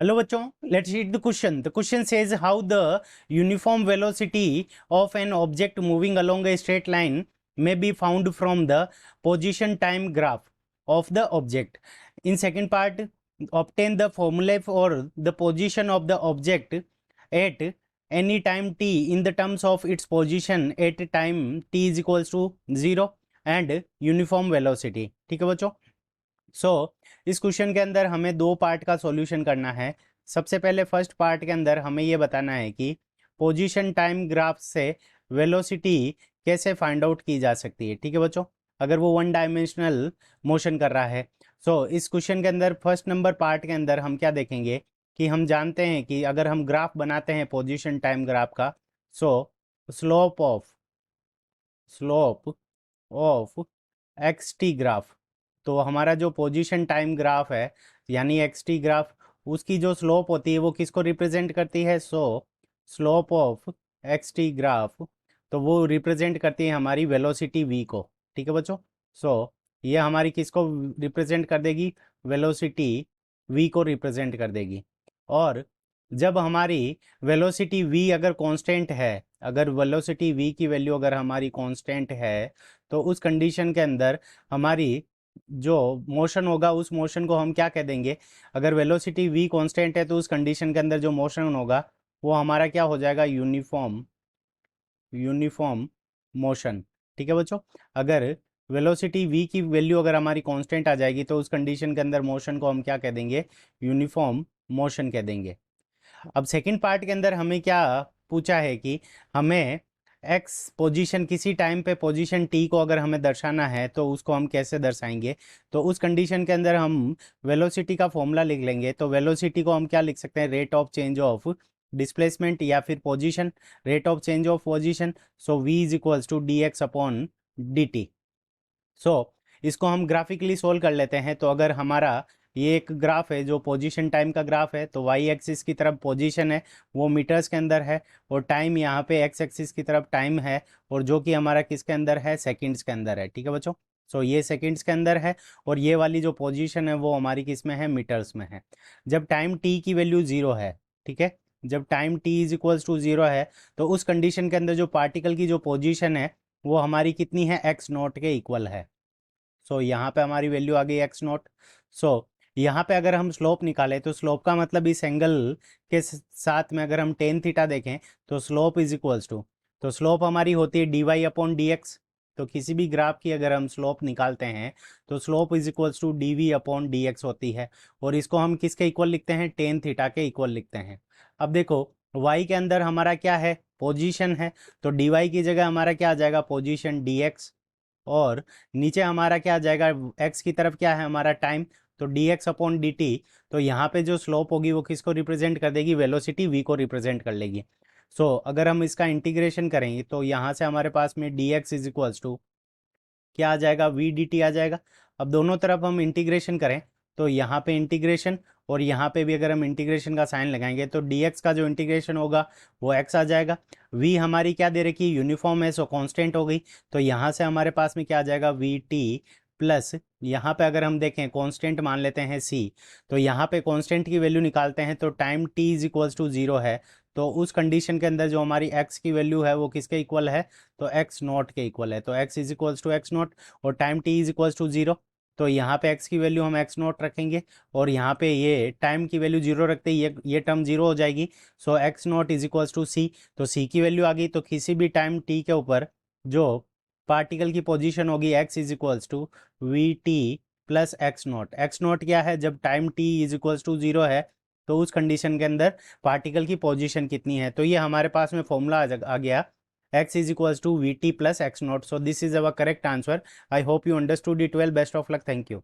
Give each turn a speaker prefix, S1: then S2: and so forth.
S1: Hello बच्चों, let's read the question. The question says how the uniform velocity of an object moving along a straight line may be found from the position time graph of the object. In second part, obtain the formula for the position of the object at any time t in the terms of its position at time t is equals to 0 and uniform velocity. ठीक है बच्चों. इस question के अंदर हमें दो part का solution करना है. सबसे पहले फर्स्ट पार्ट के अंदर हमें ये बताना है कि पोजीशन टाइम ग्राफ से वेलोसिटी कैसे फाइंड आउट की जा सकती है. ठीक है बच्चों, अगर वो वन डायमेंशनल मोशन कर रहा है. इस क्वेश्चन के अंदर फर्स्ट नंबर पार्ट के अंदर हम क्या देखेंगे कि हम जानते हैं कि अगर हम ग्राफ बनाते हैं पोजीशन टाइम ग्राफ का, slope of x T graph, तो हमारा जो पोजीशन टाइम ग्राफ है यानी एक्स टी ग्राफ, उसकी जो स्लोप होती है वो किसको रिप्रेजेंट करती है. Slope of x T graph, तो वो रिप्रेजेंट करती है हमारी वेलोसिटी v को. ठीक है बच्चों. ये हमारी किसको रिप्रेजेंट कर देगी, वेलोसिटी v को रिप्रेजेंट कर देगी. और जब हमारी वेलोसिटी v अगर कांस्टेंट है, अगर वेलोसिटी v की वैल्यू अगर हमारी कांस्टेंट है, तो उस कंडीशन के अंदर हमारी जो मोशन होगा उस मोशन को हम क्या कह देंगे. अगर वेलोसिटी v कांस्टेंट है तो उस कंडीशन के अंदर जो मोशन होगा वो हमारा क्या हो जाएगा, यूनिफॉर्म मोशन. ठीक है बच्चों, अगर वेलोसिटी v की वैल्यू अगर हमारी कांस्टेंट आ जाएगी तो उस कंडीशन के अंदर मोशन को हम क्या कह देंगे, यूनिफॉर्म मोशन कह देंगे. अब सेकंड पार्ट के अंदर हमें क्या पूछा है कि हमें एक्स पोजीशन, किसी टाइम पे पोजीशन टी को अगर हमें दर्शाना है तो उसको हम कैसे दर्शाएंगे. तो उस कंडीशन के अंदर हम वेलोसिटी का फॉर्मूला लिख लेंगे. तो वेलोसिटी को हम क्या लिख सकते हैं, rate of change of displacement या फिर position, rate of change of position. V is equals to D X upon D T. इसको हम ग्राफिकली सोल्व कर लेते हैं. तो अगर हमारा ये एक ग्राफ है जो पोजीशन टाइम का ग्राफ है, तो वाई एक्सिस की तरफ पोजीशन है वो मीटर्स के अंदर है, और टाइम यहाँ पे एक्स एक्सिस की तरफ टाइम है, और जो कि हमारा किसके अंदर है, सेकंड्स के अंदर है. ठीक है बच्चों. ये सेकंड्स के अंदर है और ये वाली जो पोजीशन है वो हमारी किस में है, मीटर्स में है. जब टाइम टी की वैल्यू ज़ीरो है, ठीक है, जब time T is equals to zero है, तो उस कंडीशन के अंदर जो पार्टिकल की जो पोजीशन है वो हमारी कितनी है, एक्स नॉट के इक्वल है. यहाँ पे हमारी वैल्यू आ गई एक्स नॉट. यहाँ पे अगर हम स्लोप निकालें तो स्लोप का मतलब इस एंगल के साथ में अगर हम टेन थीटा देखें तो स्लोप इज इक्वल्स टू, तो स्लोप हमारी होती है D Y upon D X. तो किसी भी ग्राफ की अगर हम स्लोप निकालते हैं तो slope is equals to D V upon D X होती है, और इसको हम किसके इक्वल लिखते हैं, टेन थीटा के इक्वल लिखते हैं. अब देखो y के अंदर हमारा क्या है, पोजीशन है, तो डी वाई की जगह हमारा क्या आ जाएगा, पोजीशन डी एक्स, और नीचे हमारा क्या आ जाएगा, x की तरफ क्या है हमारा टाइम, तो D X upon D T. तो यहाँ पे जो स्लोप होगी वो किसको रिप्रेजेंट कर देगी, वेलोसिटी v को रिप्रेजेंट कर लेगी. अगर हम इसका इंटीग्रेशन करेंगे तो यहाँ से हमारे पास में D X is equals to क्या आ जाएगा, वी डी टी आ जाएगा. अब दोनों तरफ हम इंटीग्रेशन करें तो यहाँ पे इंटीग्रेशन और यहाँ पे भी अगर हम इंटीग्रेशन का साइन लगाएंगे तो dx का जो इंटीग्रेशन होगा वो x आ जाएगा. v हमारी क्या दे रखी है, यूनिफॉर्म है, कांस्टेंट हो गई. तो यहाँ से हमारे पास में क्या आ जाएगा, वी टी प्लस, यहाँ पे अगर हम देखें कांस्टेंट मान लेते हैं c, तो यहाँ पे कांस्टेंट की वैल्यू निकालते हैं तो time t is equals to zero है, तो उस कंडीशन के अंदर जो हमारी x की वैल्यू है वो किसके इक्वल है, तो x नॉट के इक्वल है. तो x is equals to x naught और time t is equals to zero. तो यहाँ पे x की वैल्यू हम x नॉट रखेंगे और यहाँ पे ये टाइम की वैल्यू जीरो रखते ही ये टर्म जीरो हो जाएगी. X naught is equals to c. तो c की वैल्यू आ गई. तो किसी भी टाइम t के ऊपर जो पार्टिकल की पोजीशन होगी x is equals to V T plus X naught. X naught क्या है, जब टाइम t is equals to zero है तो उस कंडीशन के अंदर पार्टिकल की पोजीशन कितनी है. तो ये हमारे पास में फॉर्मूला आ गया, x is equals to vt plus x naught. So this is our correct answer. I hope you understood it well. Best of luck. Thank you.